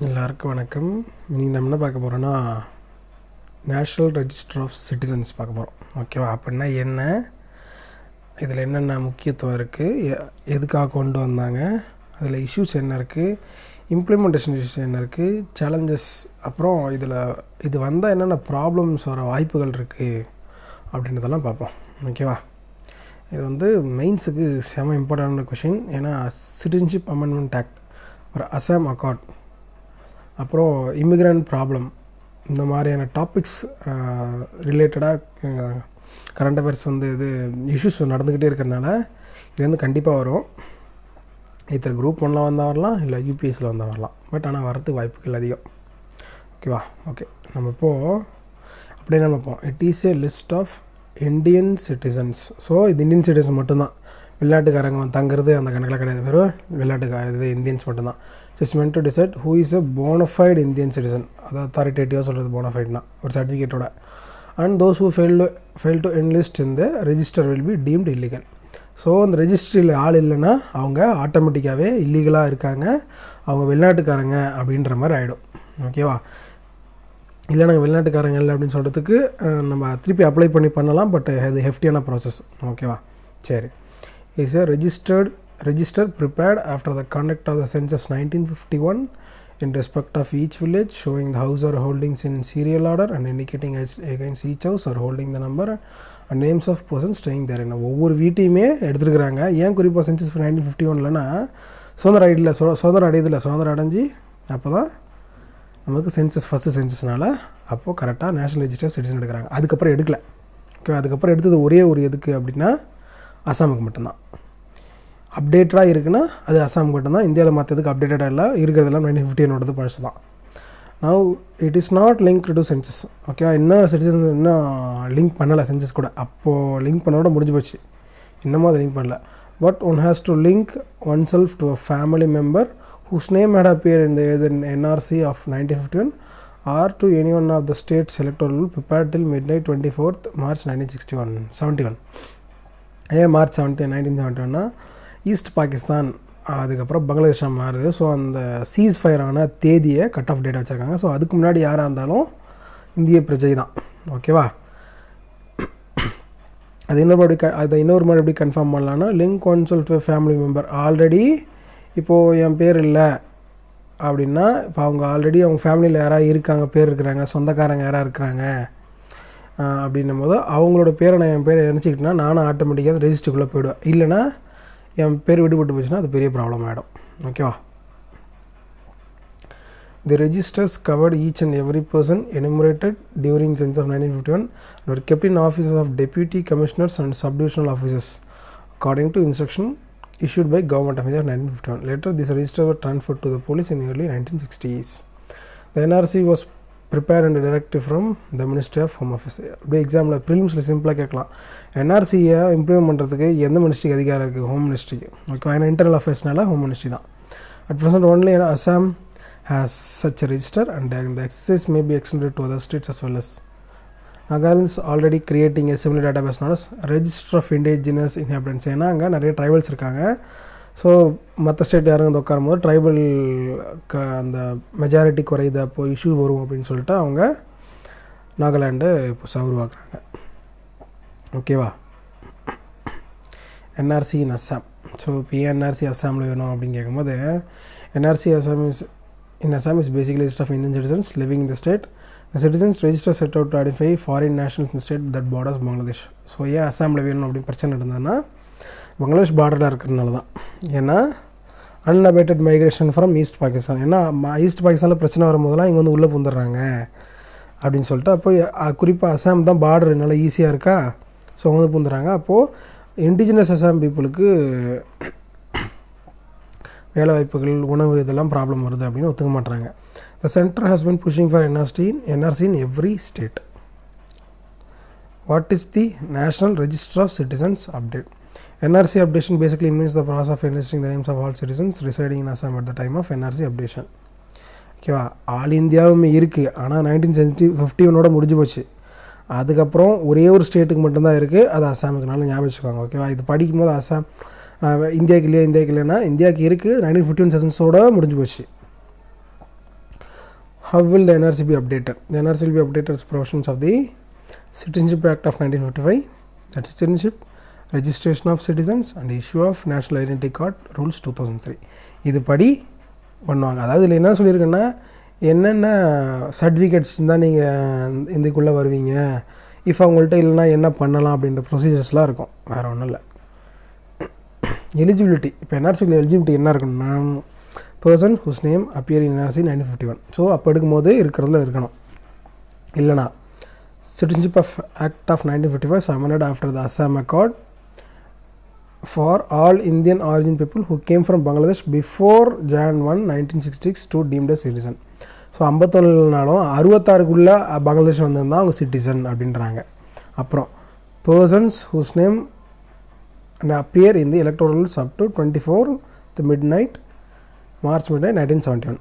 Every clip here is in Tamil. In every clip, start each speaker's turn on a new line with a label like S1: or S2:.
S1: எல்லாருக்கும் வணக்கம். இன்னைக்கு நம்ம என்ன பார்க்க போகிறோன்னா நேஷ்னல் ரெஜிஸ்டர் ஆஃப் சிட்டிசன்ஸ் பார்க்க போகிறோம். ஓகேவா? அப்படின்னா என்ன, இதில் என்னென்ன முக்கியத்துவம் இருக்குது, எதுக்காக கொண்டு வந்தாங்க, அதில் இஷ்யூஸ் என்ன இருக்குது, இம்ப்ளிமெண்டேஷன் இஷ்யூஸ் என்ன இருக்குது, சேலஞ்சஸ், அப்புறம் இது வந்தால் என்னென்ன ப்ராப்ளம்ஸ் வர வாய்ப்புகள் இருக்குது அப்படின்றதெல்லாம் பார்ப்போம். ஓகேவா? இது மெயின்ஸுக்கு செம இம்பார்ட்டண்டான கொஷின். ஏன்னா சிட்டிசன்ஷிப் அமெண்ட்மெண்ட் ஆக்ட், அப்புறம் அசாம் அக்கார்ட், அப்புறம் இமிக்ரெண்ட் ப்ராப்ளம், இந்த மாதிரியான டாபிக்ஸ் ரிலேட்டடாக கரண்ட் அஃபேர்ஸ் இஷ்யூஸ் நடந்துக்கிட்டே இருக்கிறதுனால இதுலேருந்து கண்டிப்பாக வரும். இத்தனை குரூப் 1ல் வந்தால் வரலாம், இல்லை யூபிஎஸ்சியில் வந்தால் வரலாம். பட் ஆனால் வரத்துக்கு வாய்ப்புகள் அதிகம். ஓகேவா? ஓகே, நம்ம இப்போது அப்படியே நம்ம பார்ப்போம். It is a list of Indian citizens. So இது இந்தியன் சிட்டிசன் மட்டும்தான், வெளிநாட்டுக்காரங்க தங்குறது அந்த கணக்கில் கிடையாது. வெறும் வெளிநாட்டுக்கார இந்தியன்ஸ் மட்டும்தான். It's meant to decide who is a bona fide Indian citizen. அது அத்தாரிட்டேட்டிவாக சொல்கிறது போனஃபைட்னா ஒரு சர்டிஃபிகேட்டோட. And those who fail to enlist இந்த register will be deemed illegal. So அந்த ரெஜிஸ்ட்ரியில் ஆள் இல்லைன்னா அவங்க ஆட்டோமேட்டிக்காகவே இல்லீகலாக இருக்காங்க, அவங்க வெளிநாட்டுக்காரங்க அப்படின்ற மாதிரி ஆகிடும். ஓகேவா? இல்லை நாங்கள் வெளிநாட்டுக்காரங்க இல்லை அப்படின்னு சொல்கிறதுக்கு நம்ம திருப்பி அப்ளை பண்ணலாம். பட் அது ஹெஃப்டியான ப்ராசஸ். ஓகேவா? சரி. is a register prepared after the conduct of the census 1951 in respect of each village, showing the house or holdings in serial order and indicating against each house or holding the number and names of persons staying there. ஒவ்வொரு வீட்டையுமே எடுத்துருக்குறாங்க. ஏன் குறிப்பாக சென்சஸ் 1951லனா சுதந்திரம் அடைஞ்சு அப்போ தான் நமக்கு ஃபஸ்ட்டு சென்சஸ்னால அப்போது கரெக்டாக நேஷனல் ரெஜிஸ்டர் சிட்டிசன் எடுக்கிறாங்க. அதுக்கப்புறம் எடுக்கல. ஓகே, அதுக்கப்புறம் எடுத்தது ஒரே ஒரு எதுக்கு அப்படின்னா அசாமுக்கு மட்டும்தான். அப்டேட்டடாக இருக்குன்னா அது அசாமுக்கு மட்டும்தான். இந்தியாவில் மற்றதுக்கு அப்டேட்டடாக இல்லை, இருக்கிறதெல்லாம் 1951 பழசு தான். Now it is not link to census. Okay, இன்னும் சிட்டிசன் இன்னும் லிங்க் பண்ணலை சென்சஸ் கூட. அப்போது லிங்க் பண்ணோட முடிஞ்சு போச்சு. இன்னமும் அதை லிங்க் பண்ணல. But one has to link one self to a family member whose name had appeared in the NRC of 1951 or to any one of the state's electoral prepared till midnight 24th March 1971. March 1971 east Pakistan, அதுக்கப்புறம் பங்களாதேஷாக மாறுது. ஸோ அந்த சீஸ் ஃபயர் ஆன தேதியை கட் ஆஃப் டேட் வச்சுருக்காங்க. ஸோ அதுக்கு முன்னாடி யாராக இருந்தாலும் இந்திய பிரஜை தான். ஓகேவா? இன்னொரு மாதிரி எப்படி கன்ஃபார்ம் பண்ணலான்னா link one self to family member. Already இப்போது என் பேர் இல்லை அப்படின்னா, இப்போ அவங்க ஆல்ரெடி அவங்க ஃபேமிலியில் யாராவது இருக்காங்க, பேர் இருக்கிறாங்க, சொந்தக்காரங்க யாராக இருக்கிறாங்க அப்படின்னும் போது அவங்களோட பேரை நான் என் பேரை நினச்சிக்கிட்டேன்னா நானும் ஆட்டோமேட்டிக்காக ரெஜிஸ்டருக்குள்ளே போய்டுவேன். இல்லைனா என் பேர் விடுபட்டு போச்சுன்னா அது பெரிய ப்ராப்ளம் ஆகிடும். ஓகேவா? The registers covered each and every person enumerated during census of 1951 and were kept in offices of deputy commissioners and subdivisional officers according to instruction issued by government of India in 1951. Later, these registers were transferred to the police in the early 1960s. The NRC was prepared under directive from the Ministry of Home Affairs. அப்படியே எக்ஸாம்பிள் ப்ரிலிம்ஸில் சிம்பிளாக கேட்கலாம், என்ஆர்சியை இம்ப்ளிமெண்ட் பண்ணுறதுக்கு எந்த மினிஸ்ட்ரிக்கு அதிகாரம் இருக்குது? ஹோம் மினிஸ்ட்ரிக்கு. ஓகே, ஏன்னா இன்டர்னல் அஃபேர்ஸ்னால ஹோம் மினிஸ்ட்ரி தான். At present only Assam has such a register and the exercise may be extended to other states as well as. Nagaland is already creating a similar database known as Register of Indigenous Inhabitants. ஏன்னா அங்கே நிறைய ட்ரைபல்ஸ் இருக்காங்க. ஸோ மற்ற ஸ்டேட் யாரும் வந்து உட்காரும்போது ட்ரைபல் அந்த மெஜாரிட்டி குறையுது, அப்போது இஷ்யூ வரும் அப்படின்னு சொல்லிட்டு அவங்க நாகாலாண்டு இப்போ உருவாக்குறாங்க. ஓகேவா? என்ஆர்சி இன் அஸ்ஸாம். ஸோ இப்போ என்ஆர்சி அஸ்ஸாமில் வேணும் அப்படின்னு கேட்கும்போது NRC Assam is basically a list of Indian citizens living in the state. The citizens register set out to identify foreign nationals in the state that borders Bangladesh. So ஏன் அஸ்ஸாமில் வேணும் அப்படின்னு பிரச்சனை இருந்ததுன்னா பங்களாதேஷ் பார்டராக இருக்கிறதுனால தான். ஏன்னா அன்அபேட்டட் மைக்ரேஷன் ஃப்ரம் ஈஸ்ட் பாகிஸ்தான். ஏன்னா ஈஸ்ட் பாகிஸ்தானில் பிரச்சனை வரும்போதெல்லாம் இங்கே உள்ளே புந்துடுறாங்க அப்படின்னு சொல்லிட்டு, அப்போ குறிப்பாக அஸ்ஸாம் தான் பார்டர் நல்லா ஈஸியாக இருக்கா, ஸோ அவங்க புந்துடுறாங்க. அப்போது இண்டிஜினஸ் அஸ்ஸாம் பீப்புளுக்கு வேலை வாய்ப்புகள், உணவு, இதெல்லாம் ப்ராப்ளம் வருது அப்படின்னு ஒத்துக்க மாட்டாங்க. The centre has been pushing for NRC in every state. What is the National Register of Citizens update? NRC updation basically means the process of enlisting the names of all citizens residing in Assam at the time of NRC updation. ஓகேவா? ஆல் இந்தியாவும் இருக்குது, ஆனால் 1951 முடிஞ்சு போச்சு. அதுக்கப்புறம் ஒரே ஒரு ஸ்டேட்டுக்கு மட்டும்தான் இருக்குது, அது அஸ்ஸாமுக்குனால ஞாபகம் வச்சுக்கோங்க. ஓகேவா? இது படிக்கும்போது அஸ்ஸாம் இந்தியாவுக்கு இல்லைன்னா இந்தியாவுக்கு இருக்குது, 1951 செஷன்ஸோடு முடிஞ்சு போச்சு. How will the NRC be updated? The NRC will be updated as provisions of the Citizenship Act of 1955, that is citizenship, registration of citizens and issue of national identity card rules 2003. இது படி பண்ணுவாங்க. அதாவது இதில் என்ன சொல்லியிருக்கேன்னா, என்னென்ன சர்டிஃபிகேட்ஸ் தான் நீங்கள் இதுக்குள்ளே வருவீங்க, இஃப் அவங்கள்ட்ட இல்லைனா என்ன பண்ணலாம் அப்படின்ற ப்ரொசீஜர்ஸ்லாம் இருக்கும். வேறு ஒன்றும் இல்லை. எலிஜிபிலிட்டி, இப்போ என்ஆர்சியில் எலிஜிபிலிட்டி என்ன இருக்கணும்னா, person whose name appear in NRC 1951. So அப்போ எடுக்கும்போது இருக்கிறதுல இருக்கணும். இல்லைனா citizenship of act of 1955 amended after the Assam accord for all Indian origin people who came from Bangladesh before Jan 1, 1966 to deemed a citizen. So 51நாலும் 66க்குள்ளே பங்களாதேஷ் வந்திருந்தால் அவங்க சிட்டிசன் அப்படின்றாங்க. அப்புறம் persons whose name appear in the electoral rolls up to 24 the midnight March 1971.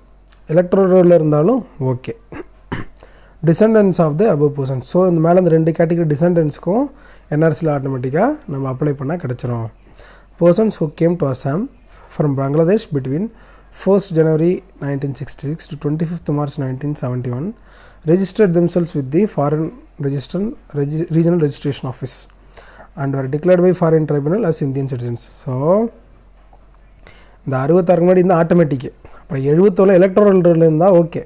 S1: electoral roll இருந்தாலும் okay. descendants of the above persons. So இந்த மேலே இந்த 2 கேட்டகரி டிசெண்டன்ஸ்க்கும் NRCயில் ஆட்டோமேட்டிக்காக நம்ம அப்ளை பண்ணால் கிடச்சிரும். persons who came to Assam from Bangladesh between 1st January 1966 to 25th March 1971 registered themselves with the foreign regional registration office and were declared by foreign tribunal as Indian citizens. So இந்த 66 முன்னாடி இந்த ஆட்டோமேட்டிக்கு, அப்புறம் 77 எலக்ட்ரல் இருந்தால் ஓகே.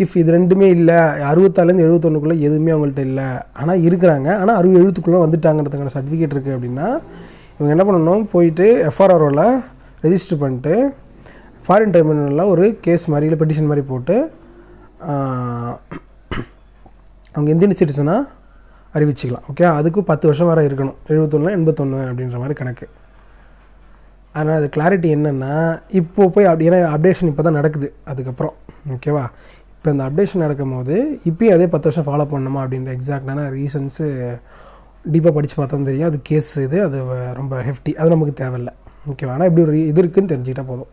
S1: இஃப் இது ரெண்டுமே இல்லை, 64லேருந்து 71க்குள்ளே எதுவுமே அவங்கள்ட்ட இல்லை, ஆனால் இருக்கிறாங்க, ஆனால் 67க்குள்ளே வந்துட்டாங்கிறதுக்கான சர்டிஃபிகேட் இருக்குது அப்படின்னா இவங்க என்ன பண்ணணும், போயிட்டு FRROவில் ரெஜிஸ்டர் பண்ணிட்டு ஃபாரின் ட்ரைபுனலில் ஒரு கேஸ் மாதிரி இல்லை பெட்டிஷன் மாதிரி போட்டு அவங்க இந்தியன் சிட்டிசனாக அறிவிச்சிக்கலாம். ஓகே, அதுக்கு 10 வருஷம் வரை இருக்கணும். 71 81 அப்படின்ற மாதிரி கணக்கு. ஆனால் அது கிளாரிட்டி என்னென்னா, இப்போ போய் ஏன்னா அப்டேஷன் இப்போ தான் நடக்குது. அதுக்கப்புறம் ஓகேவா, இப்போ இந்த அப்டேஷன் நடக்கும் போது இப்போயும் அதே 10 வருஷம் ஃபாலோ பண்ணணுமா அப்படின்ற எக்ஸாக்டான ரீசன்ஸு டீப்பாக படித்து பார்த்தா தெரியும். அது கேஸ் இது, அது ரொம்ப ஹெஃப்டி, அது நமக்கு தேவையில்லை. ஓகேவா, ஆனால் இப்படி ஒரு இது இருக்குதுன்னு தெரிஞ்சுக்கிட்டால் போதும்.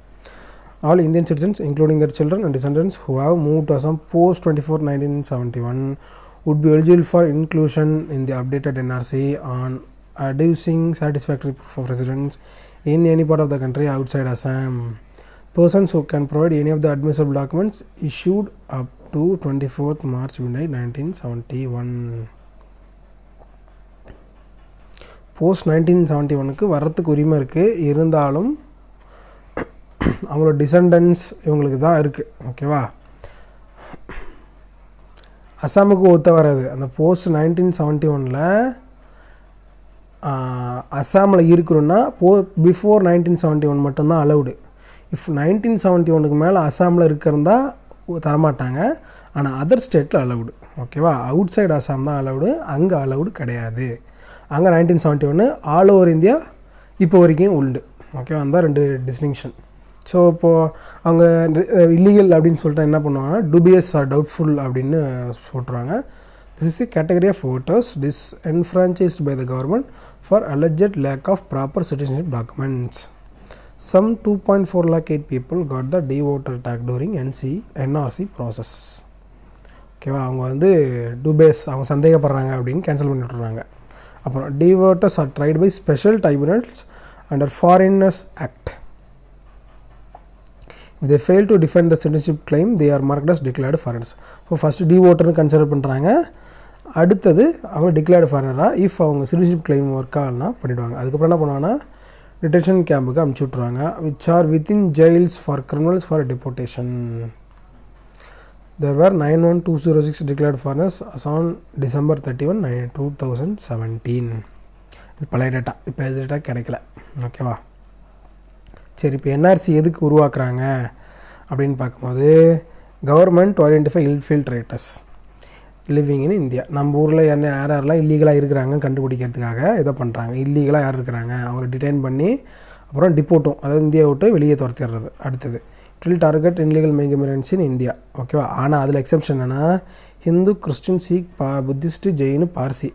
S1: All Indian citizens including their children and descendants who have moved to Assam post 24/1971 would be eligible for inclusion in the updated NRC on adducing satisfactory proof of residence in any part of the country outside Assam. Persons who can provide any of the admissible documents issued up to 24th March 1971. Post 1971க்கு வர்றதுக்கு உரிமை இருக்குது, இருந்தாலும் அவங்களோட டிசெண்டன்ஸ் இவங்களுக்கு தான் இருக்குது. ஓகேவா, அசாமுக்கு ஒத்த வராது. அந்த போஸ்ட் 1971ல் அசாமில் இருக்கிறோன்னா பிஃபோர் 1971 மட்டும்தான் அலவுடு. இஃப் 1971க்கு மேலே அசாமில் இருக்கிறதா தரமாட்டாங்க, ஆனால் அதர் ஸ்டேட்டில் அலவுடு. ஓகேவா, அவுட் சைடு அசாம் தான் அலவுடு, அங்கே அலவுடு கிடையாது. அங்கே 1971 ஆல் ஓவர் இந்தியா இப்போ வரைக்கும் உண்டு. ஓகேவா, அந்த 2 டிஸ்டிங்ஷன். ஸோ இப்போது அவங்க இல்லீகல் அப்படின்னு சொல்லிட்டு என்ன பண்ணுவாங்கன்னா, dubious ஆர் டவுட்ஃபுல் அப்படின்னு சொல்கிறாங்க. This is a category of voters disenfranchised by the government for alleged lack of proper citizenship documents. Some 2.4 lakh 8 people got the de-voter tag during NRC process. ஓகேவா, அவங்க வந்து dubious, அவங்க சந்தேகப்படுறாங்க அப்படின்னு கேன்சல் பண்ணி விட்டுறாங்க. அப்புறம் de-voters are tried by special tribunals under Foreigners Act. If they fail to defend the citizenship claim, they are marked as declared foreigners. So first டிவோட்டர்னு கன்சிடர் பண்ணுறாங்க, அடுத்தது அவங்க டிக்ளேர்டு ஃபாரினராக இஃப் அவங்க சிட்டிசன்ஷிப் கிளைம் ஒர்க் ஆகலாம் பண்ணிவிடுவாங்க. அதுக்கப்புறம் என்ன பண்ணுவாங்கன்னா, டிடென்ஷன் கேம்புக்கு அனுப்பிச்சி விட்ருவாங்க, which are within jails for criminals for deportation. There were 91,206 declared foreigners as on December 31, 2017. இது பழைய டேட்டா, இப்போ இது டேட்டா கிடைக்கல. ஓகேவா, சரி, இப்போ என்ஆர்சி எதுக்கு உருவாக்குறாங்க அப்படின்னு பார்க்கும்போது, government to identify infiltrators living in India. நம்ம ஊரில் யாரெல்லாம் இல்லீகலாக இருக்கிறாங்க கண்டுபிடிக்கிறதுக்காக இதை பண்ணுறாங்க. இல்லீகலாக யார் இருக்கிறாங்க அவங்கள டிடைன் பண்ணி அப்புறம் டிப்போட்டும், அதாவது இந்தியா விட்டு வெளியே துரத்திடுறது. அடுத்தது will target illegal migrants in India. ஓகேவா, ஆனால் அதில் எக்ஸப்ஷன் என்னென்னா, ஹிந்து, கிறிஸ்டின், சீக், புத்திஸ்ட்டு, ஜெயின், பார்சி,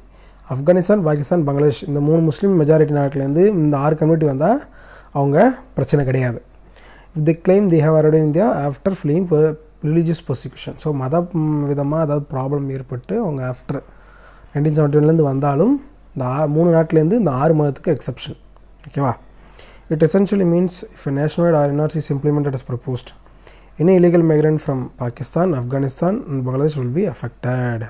S1: ஆப்கானிஸ்தான், பாகிஸ்தான், பங்களாதேஷ், இந்த 3 முஸ்லீம் மெஜாரிட்டி நாட்டிலேருந்து இந்த 6 கம்யூனிட்டி வந்தால் அவங்க பிரச்சனை கிடையாது. If the claim the have arrived in India after fleeing religious prosecution. So மத விதமாக ஏதாவது ப்ராப்ளம் ஏற்பட்டு அவங்க ஆஃப்டர் 1971 வந்தாலும் இந்த 3 நாட்டிலேருந்து இந்த 6 மதத்துக்கு எக்ஸப்ஷன். ஓகேவா, it essentially means if a nationwide or NRC is implemented as proposed, Any illegal migrant from Pakistan, Afghanistan and Bangladesh will be affected.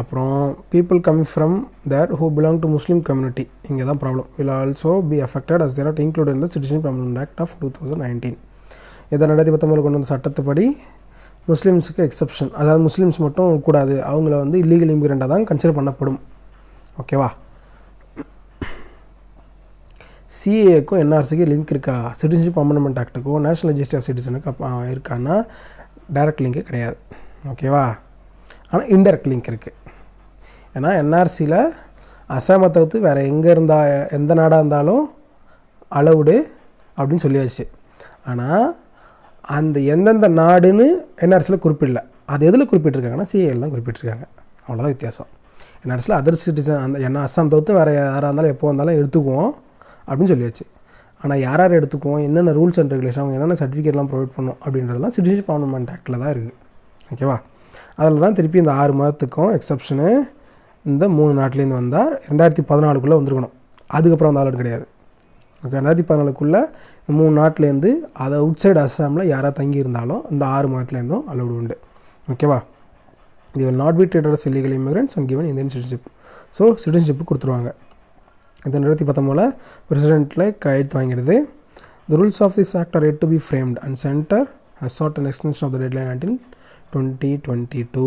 S1: அப்புறம் people coming from there who belong to Muslim community, இங்கே தான் problem, will also be affected as they are not included in the Citizenship Amendment Act of 2019. இதை 2019 கொண்டு வந்த சட்டத்துப்படி முஸ்லீம்ஸுக்கு எக்ஸப்ஷன், அதாவது முஸ்லீம்ஸ் மட்டும் கூடாது, அவங்கள வந்து இல்லீகல் இமிகிரண்ட்டாக தான் கன்சிடர் பண்ணப்படும். ஓகேவா? சிஏக்கும் என்ஆர்சிக்கு லிங்க் இருக்கா? சிட்டிசன்ஷிப் அமெண்ட்மெண்ட் ஆக்ட்டுக்கும் நேஷனல் ரெஜிஸ்டர் ஆஃப் சிட்டிசனுக்கு இருக்கான்னா டைரக்ட் லிங்க்கு கிடையாது. ஓகேவா? ஆனால் இன்டெரக்ட் லிங்க் இருக்குது. ஏன்னா என்ஆர்சியில் அசாமை தவிர்த்து வேறு எங்கே இருந்தால் எந்த நாடாக இருந்தாலும் அலவுடு அப்படின்னு சொல்லியாச்சு. ஆனால் அந்த எந்தெந்த நாடுன்னு என்ஆர்சியில் குறிப்பிடல. அது எதில் குறிப்பிட்டிருக்காங்கன்னா சிஏயில் தான் குறிப்பிட்டிருக்காங்க. அவ்வளோதான் வித்தியாசம். என்ஆர்சியில் அதர் சிட்டிசன் அந்த என்ன அசாம் தவிர்த்து வேறு யாராக இருந்தாலும் எப்போ வந்தாலும் எடுத்துக்குவோம் அப்படின்னு சொல்லியாச்சு. ஆனால் யார் யார் எடுத்துக்குவோம், என்னென்ன ரூல்ஸ் அண்ட் ரெகுலேஷன், அவங்க என்னென்ன சர்டிஃபிகேட்லாம் ப்ரொவைட் பண்ணணும் அப்படின்றதெல்லாம் சிட்டிசன்ஷிப் அமெண்ட்மெண்ட் ஆக்டில் தான் இருக்குது. ஓகேவா? அதில் தான் திருப்பி இந்த 6 மாதத்துக்கும் எக்ஸப்ஷனு இந்த 3 நாட்டிலேருந்து வந்தால் 2014 வந்துருக்கணும். அதுக்கப்புறம் அந்த அலர்ட் கிடையாது. ஓகே, 2014 இந்த 3 நாட்டிலேருந்து அதை அவுட் சைடு அஸ்ஸாமில் யாராவது தங்கியிருந்தாலும் இந்த 6 மாதத்துலேருந்தும் அலோடு உண்டு. ஓகேவா? they will not be treated as illegal immigrants and given Indian citizenship. So citizenship கொடுத்துருவாங்க. இந்த 2019 பிரசிடென்ட்டில் கையெழுத்து வாங்கிடுது. The rules of this act are yet to be framed and Center has sought an extension of the deadline until 2022.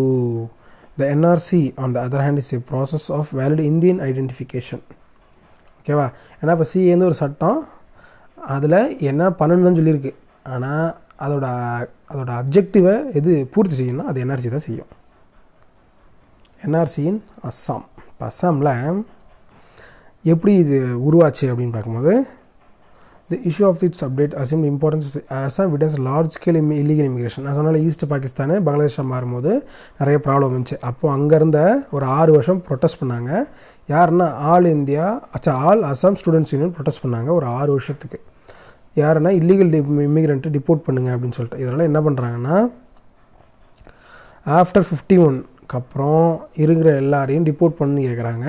S1: The NRC on the other hand is a process of valid Indian identification. ஓகேவா? ஏன்னா இப்போ சிஏந்து ஒரு சட்டம், அதில் என்ன பண்ணணும்னு சொல்லியிருக்கு. ஆனால் அதோட அப்ஜெக்டிவை எது பூர்த்தி செய்யணும்னா அது என்ஆர்சி தான் செய்யும். என்ஆர்சி இன் அஸ்ஸாம். இப்போ அஸ்ஸாமில் எப்படி இது உருவாச்சு அப்படின்னு பார்க்கும்போது the issue of its update assumed importance as evidence large scale illegal immigration. நான் சொன்னால ஈஸ்ட் பாகிஸ்தானு பங்களாதேஷாக மாறும்போது நிறைய ப்ராப்ளம் இருந்துச்சு. அப்போது அங்கே இருந்த ஒரு 6 வருஷம் ப்ரொட்டஸ்ட் பண்ணாங்க. யாருன்னா all Assam students union protest பண்ணாங்க ஒரு 6 வருஷத்துக்கு. யாருன்னா இல்லீகல் இமிகிரண்ட்டு டிப்போர்ட் பண்ணுங்க அப்படின்னு சொல்லிட்டு. இதனால் என்ன பண்ணுறாங்கன்னா ஆஃப்டர் 51க்கு அப்புறம் இருக்கிற எல்லாரையும் டிப்போர்ட் பண்ணு கேட்குறாங்க.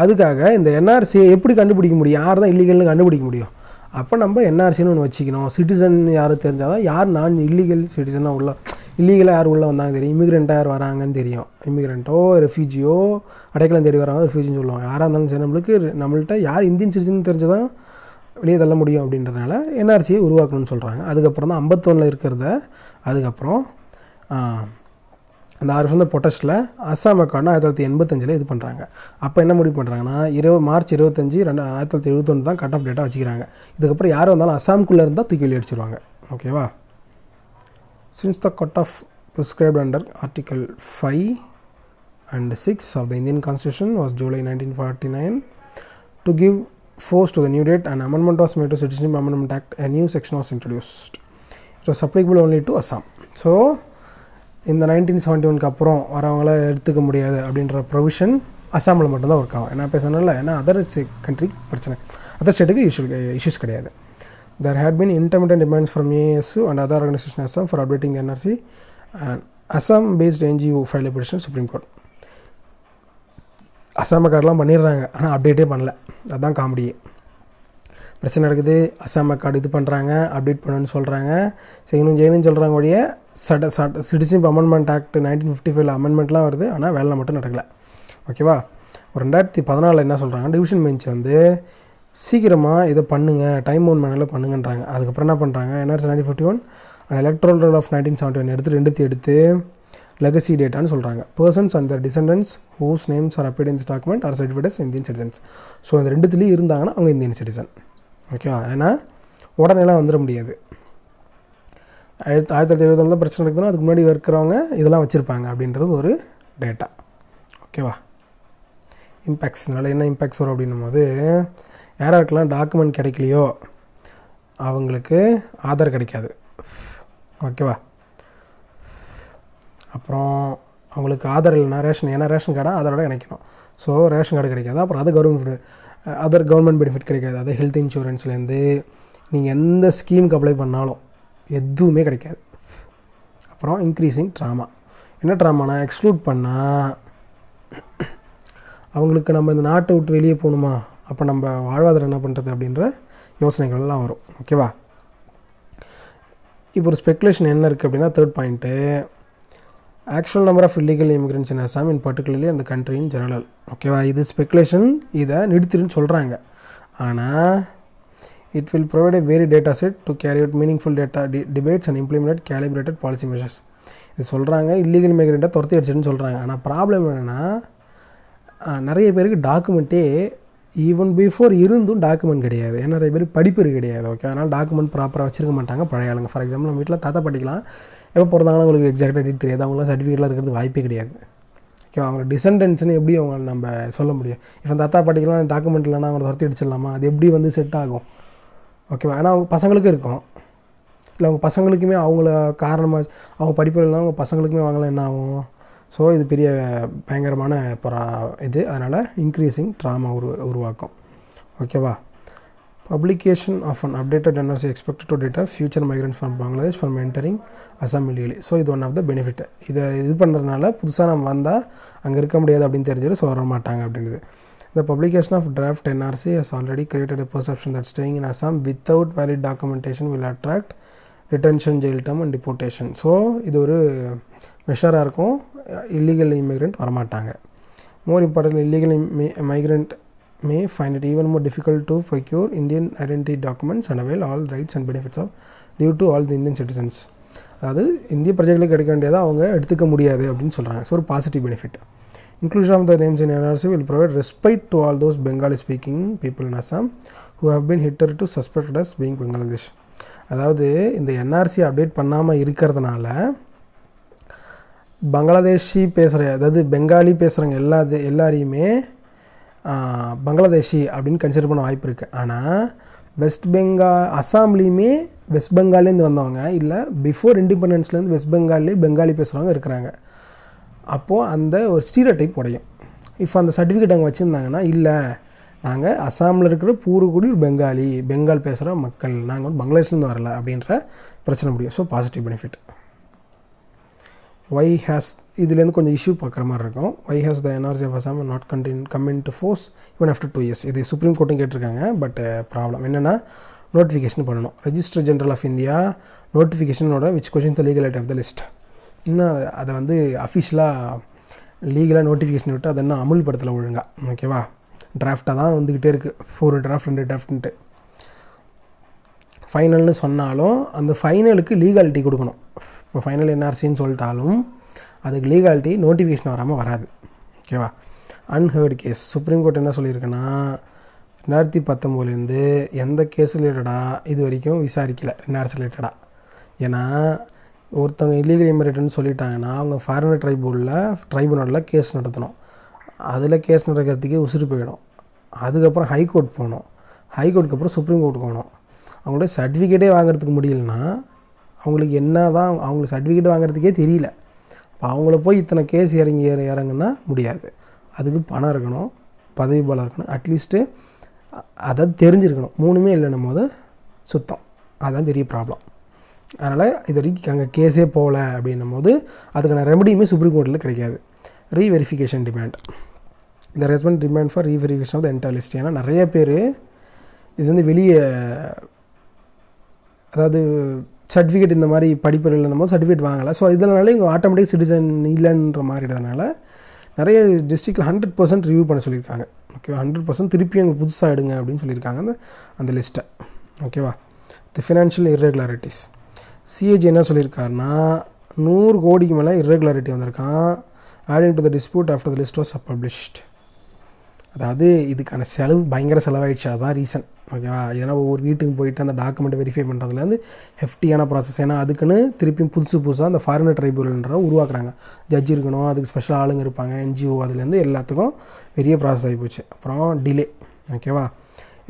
S1: அதுக்காக இந்த என்ஆர்சியை எப்படி கண்டுபிடிக்க முடியும், யார் தான் இல்லீகல்னு கண்டுபிடிக்க முடியும்? அப்போ நம்ம என்ஆர்சின்னு ஒன்று வச்சுக்கணும். சிட்டிசன் யாரும் தெரிஞ்சால் தான் யார் நான் இல்லீகல் சிட்டிசனாக இல்லீகலாக யார் உள்ளே வந்தாங்க தெரியும், இமிகிரண்ட்டாக யார் வராங்கன்னு தெரியும். இமிகிரண்ட்டோ ரெஃப்யூஜியோ அடைக்கலம் தேடி வராங்க ரெஃப்யூஜின்னு சொல்லுவாங்க. யாராக இருந்தாலும் சரி நம்மள்கிட்ட யார் இந்தியன் சிட்டிசன் தெரிஞ்சதான் வெளியே தள்ள முடியும். அப்படின்றதுனால என்ஆர்சியை உருவாக்கணும்னு சொல்கிறாங்க. அதுக்கப்புறம் தான் 51 இருக்கிறத அதுக்கப்புறம் அந்த 6 வருஷம் ப்ரொட்டஸ்ட்டில் அஸ்ஸாம் அக்கார்ட்னா 1985 இது பண்ணுறாங்க. அப்போ என்ன முடிவு பண்ணுறாங்கன்னா மார்ச் 25, 1971 தான் கட் ஆஃப் டேட்டாக வச்சுக்கிறாங்க. இதுக்கப்புறம் யார் வந்தாலும் அஸ்ஸாமுக்குள்ளே இருந்தால் தூக்கி வெளியே அடிச்சிருவாங்க. ஓகேவா? Since the cut off prescribed under article 5 and 6 of the Indian Constitution was July 1949. To give force to the new date, an amendment was made to Citizenship Amendment Act. A new section was introduced. It was applicable only to Assam. So இந்த 1971க்கு அப்புறம் வரவங்கள எடுத்துக்க முடியாது அப்படின்ற ப்ரொவிஷன் அஸ்ஸாமில் மட்டும்தான் ஒர்க் ஆகும். ஏன்னா இப்போ சொன்னல, ஏன்னா அதர் கண்ட்ரி பிரச்சனை, அதர் ஸ்டேட்டுக்கு இஷ்யூஸ் கிடையாது. There had been intermittent demands from ASU and other organizations in Assam for updating the NRC, and Assam-based NGO filed a petition Supreme Court. Assam கார்டெலாம் பண்ணிடுறாங்க, ஆனால் அப்டேட்டே பண்ணல. அதுதான் காமெடியே. பிரச்சனை நடக்குது, அஸ்ஸாம் கார்டு இது பண்ணுறாங்க, அப்டேட் பண்ணுன்னு சொல்கிறாங்க, செய்யணும்னு சொல்கிறாங்க. ஒழிய சிட்டிசன்ஷிப் அமெண்ட்மெண்ட் ஆக்ட் 1955 அமெண்ட்மெண்ட்லாம் வருது, ஆனால் வேலை மட்டும் நடக்கலை. ஓகேவா? ஒரு 2014 என்ன சொல்கிறாங்க, டிவிஷன் பெஞ்ச் வந்து சீக்கிரமாக இதை பண்ணுங்கள், டைம் ஒன் மேனில் பண்ணுங்கன்றாங்க. அதுக்கப்புறம் என்ன பண்ணுறாங்க, NRC 1951 and electoral roll of 1971 எடுத்து லெகசி டேட்டான்னு சொல்கிறாங்க. Persons and their descendants whose names are appeared in this document are certified as Indian citizens. So இந்த 2த்துலேயும் இருந்தாங்கன்னா அவங்க இந்தியன் சிட்டிசன். ஓகேவா? ஏன்னா உடனேலாம் வந்துட முடியாது. 1970 தான் பிரச்சனை இருக்குதுன்னா அதுக்கு முன்னாடி இருக்கிறவங்க இதெல்லாம் வச்சுருப்பாங்க அப்படின்றது ஒரு டேட்டா. ஓகேவா? இம்பேக்ட்ஸ்னால என்ன இம்பேக்ட்ஸ் வரும் அப்படின்னும் போது, யாராருக்கெல்லாம் டாக்குமெண்ட் கிடைக்கலையோ அவங்களுக்கு ஆதார் கிடைக்காது. ஓகேவா? அப்புறம் அவங்களுக்கு ஆதார் இல்லைனா ஏன்னா ரேஷன் கார்டாக ஆதாரோட இணைக்கணும். ஸோ ரேஷன் கார்டு கிடைக்காது. அப்புறம் அதர் கவர்மெண்ட் பெனிஃபிட் கிடைக்காது. அது ஹெல்த் இன்சூரன்ஸ்லேருந்து நீங்கள் எந்த ஸ்கீமுக்கு அப்ளை பண்ணாலும் எதுவுமே கிடைக்காது. அப்புறம் இன்க்ரீஸிங் ட்ராமா. என்ன ட்ராமானா, எக்ஸ்க்ளூட் பண்ணால் அவங்களுக்கு நம்ம இந்த நாட்டை விட்டு வெளியே போகணுமா, அப்போ நம்ம வாழ்வாதாரம் என்ன பண்ணுறது அப்படின்ற யோசனைகள்லாம் வரும். ஓகேவா? இப்போ ஒரு ஸ்பெகுலேஷன் என்ன இருக்குது அப்படின்னா, third point, actual number of illegal immigrants in Assam in particularly அந்த கண்ட்ரி இன் ஜெனரல். ஓகேவா, இது ஸ்பெகுலேஷன், இதை நிறுத்திருன்னு சொல்கிறாங்க. ஆனால் it will provide a varied data set to carry out meaningful data debates and implement calibrated policy measures. இது சொல்கிறாங்க இல்லீகல் இமிக்ரெண்ட்டை துரத்தி அடிச்சிடுன்னு சொல்கிறாங்க. ஆனால் ப்ராப்ளம் என்னென்னா, நிறைய பேருக்கு டாக்குமெண்ட்டே ஈவன் பிஃபோர் இருந்தும் டாக்குமெண்ட் கிடையாது. ஏன்னா நிறைய பேருக்கு படிப்பு கிடையாது. ஓகே, அதனால் டாக்குமெண்ட் ப்ராப்பராக வச்சுருக்க மாட்டாங்க பழைய ஆளுங்க. ஃபார் எக்ஸாம்பிள் நம்ம வீட்டில் தாத்தா பாட்டிக்கலாம் எப்போ பிறந்தாங்கன்னா உங்களுக்கு எக்ஸாக்டாக டேட் தெரியாது, அவங்களாம் சர்டிஃபிகேட்லாம் இருக்கிறது வாய்ப்பே கிடையாது. ஓகே, அவங்க டிசெண்டன்ஸ்னு எப்படி அவங்க நம்ம சொல்ல முடியும்? இப்போ தாத்தா பாட்டிக்கலாம் டாக்குமெண்ட் இல்லைனா அவங்களை துரத்தி அடிச்சிடலாமா? அது எப்படி வந்து செட் ஆகும்? ஓகேவா, ஆனால் அவங்க பசங்களுக்கும் இருக்கும், இல்லை அவங்க பசங்களுக்குமே அவங்கள காரணமாக அவங்க படிப்பு இல்லைனா அவங்க பசங்களுக்குமே வாங்கலாம், என்ன ஆகும்? ஸோ இது பெரிய பயங்கரமான இது. அதனால் இன்க்ரீஸிங் ட்ராமா உருவாக்கும். ஓகேவா, publication of an updated NRC expected to deter future migrants from Bangladesh from entering Assam illegally. So இது ஒன் ஆஃப் த பெனிஃபிட். இதை இது பண்ணுறதுனால புதுசாக நம்ம வந்தால் அங்கே இருக்க முடியாது அப்படின்னு தெரிஞ்சிடும், ஸோ வர மாட்டாங்க அப்படின்றது. The publication of draft NRC has already created a perception that staying in Assam without valid documentation will attract detention, jail term and deportation. So இது ஒரு மெஷராக இருக்கும், இல்லீகல் இமிக்ரெண்ட் வரமாட்டாங்க. More important, illegal migrant may find it even more difficult to procure Indian identity documents and avail all rights and benefits of due to all the Indian citizens. அதாவது இந்திய பிரஜைகளுக்கு கிடைக்க வேண்டியதை அவங்க எடுத்துக்க முடியாது அப்படின்னு சொல்கிறாங்க. ஸோ ஒரு positive benefit. Inclusion of the names in NRC will provide respite to all those Bengali speaking people in Assam who have been hitherto suspected as being Bangladesh. அதாவது இந்த NRC அப்டேட் பண்ணாமல் இருக்கிறதுனால பங்களாதேஷி பேசுகிற, அதாவது பெங்காலி பேசுகிறவங்க எல்லாரையுமே பங்களாதேஷி அப்படின்னு கன்சிடர் பண்ண வாய்ப்பு இருக்குது. ஆனால் வெஸ்ட் பெங்கால் அசாம்லேயுமே வெஸ்ட் பெங்கால்லேருந்து வந்தவங்க, இல்லை பிஃபோர் இண்டிபெண்டன்ஸ்லேருந்து வெஸ்ட் பெங்கால்லேயே பெங்காலி பேசுகிறவங்க இருக்கிறாங்க. அப்போது அந்த ஒரு ஸ்டீரியோடைப் உடையும். இப்போ அந்த சர்டிஃபிகேட் அங்கே வச்சுருந்தாங்கன்னா, இல்லை நாங்கள் அசாமில் இருக்கிற பூர்வக்குடி ஒரு பெங்கால் பேசுகிற மக்கள், நாங்கள் வந்து பங்களாதேஷ்லேருந்து வரல அப்படின்ற பிரச்சனை முடியும். So positive benefit. Why has, இதுலேருந்து கொஞ்சம் இஷ்யூ பார்க்குற மாதிரி இருக்கும். Why has the NRC of Assam not come into force even after 2 years. இது சுப்ரீம் கோர்ட்டும் கேட்டிருக்காங்க. பட் ப்ராப்ளம் என்னென்னா, நோட்டிஃபிகேஷன் பண்ணணும். ரெஜிஸ்டர் ஜென்ரல் ஆஃப் இந்தியா நோட்டிஃபிகேஷனோட which question the legality of the list. இன்னும் அதை வந்து அஃபிஷியலாக லீகலாக நோட்டிஃபிகேஷன் விட்டு அதை இன்னும் அமுல்படுத்தலை ஒழுங்காக. ஓகேவா, டிராஃப்டாக தான் வந்துக்கிட்டே இருக்குது, 4 டிராஃப்ட் 2 டிராஃப்ட்ன்ட்டு. ஃபைனல்னு சொன்னாலும் அந்த ஃபைனலுக்கு லீகாலிட்டி கொடுக்கணும். இப்போ ஃபைனல் NRCன்னு சொல்லிட்டாலும் அதுக்கு லீகாலிட்டி நோட்டிஃபிகேஷன் வராமல் வராது. ஓகேவா, அன்ஹர்டு கேஸ். சுப்ரீம் கோர்ட் என்ன சொல்லியிருக்குன்னா, 2019 எந்த கேஸ் ரிலேட்டடாக இது வரைக்கும் விசாரிக்கலை NRC ரிலேட்டடாக. ஏன்னா ஒருத்தவங்க இல்லீகல் இமிக்ரெண்ட்னு சொல்லிட்டாங்கன்னா அவங்க ஃபாரினர் ட்ரைபுனலில் கேஸ் நடத்தணும். அதில் கேஸ் நடக்கிறதுக்கே உசுறு போயிடும். அதுக்கப்புறம் ஹைகோர்ட் போகணும், ஹைகோர்ட்டுக்கு அப்புறம் சுப்ரீம் கோர்ட்டுக்கு போகணும். அவங்களோட சர்டிஃபிகேட்டே வாங்குறதுக்கு முடியலன்னா அவங்களுக்கு என்ன தான், அவங்களுக்கு சர்டிஃபிகேட் வாங்குறதுக்கே தெரியல. இப்போ அவங்கள போய் இத்தனை கேஸ் இறங்குன்னா முடியாது. அதுக்கு பணம் இருக்கணும், பதவி பலம் இருக்கணும், அட்லீஸ்ட்டு அதை தெரிஞ்சிருக்கணும். 3மே இல்லைன்னும் போது சுத்தம், அதுதான் பெரிய ப்ராப்ளம். அதனால் இது வரைக்கும் அங்கே கேஸே போகல அப்படின்னும் போது அதுக்கான ரெமடியுமே சுப்ரீம் கோர்ட்டில் கிடைக்காது. ரீவெரிஃபிகேஷன் டிமாண்ட், இந்த respond demand for reverification of the entire list. ஏன்னா நிறைய பேர் இது வந்து வெளியே, அதாவது சர்டிஃபிகேட் இந்த மாதிரி படிப்பு இல்லைன்னும் போது சர்டிஃபிகேட் வாங்கலை. ஸோ இதனால இங்கே ஆட்டோமேட்டிக் சிட்டிசன் இல்லைன்ற மாதிரின்றதுனால நிறைய டிஸ்ட்ரிக்டில் 100% ரிவ்யூ பண்ண சொல்லியிருக்காங்க. ஓகேவா, 100% திருப்பி அங்கே புதுசாக எடுங்க அப்படின்னு சொல்லியிருக்காங்க அந்த லிஸ்ட்டை. ஓகேவா, தி ஃபினான்ஷியல் இர்ரெகுலாரிட்டிஸ். சிஏஜி என்ன சொல்லியிருக்காருன்னா, 100 கோடிக்கு மேலே இர்ரெகுலாரிட்டி வந்திருக்கான். Adding to the dispute after the list was published. அதாவது இதுக்கான செலவு பயங்கர செலவாயிடுச்சு, அதுதான் ரீசன். ஓகேவா, ஏன்னா ஒவ்வொரு வீட்டுக்கு போயிட்டு அந்த டாக்குமெண்ட்டை வெரிஃபை பண்ணுறதுலேருந்து ஹெஃப்டியான ப்ராசஸ். ஏன்னா அதுக்குன்னு திருப்பியும் புதுசாக அந்த ஃபாரினர் ட்ரைபுனல்ன்ற உருவாக்குறாங்க. ஜட்ஜ் இருக்கணும், அதுக்கு ஸ்பெஷல் ஆளுங்க இருப்பாங்க, NGO, அதுலேருந்து எல்லாத்துக்கும் பெரிய ப்ராசஸ் ஆகி போச்சு. அப்புறம் டிலே. ஓகேவா,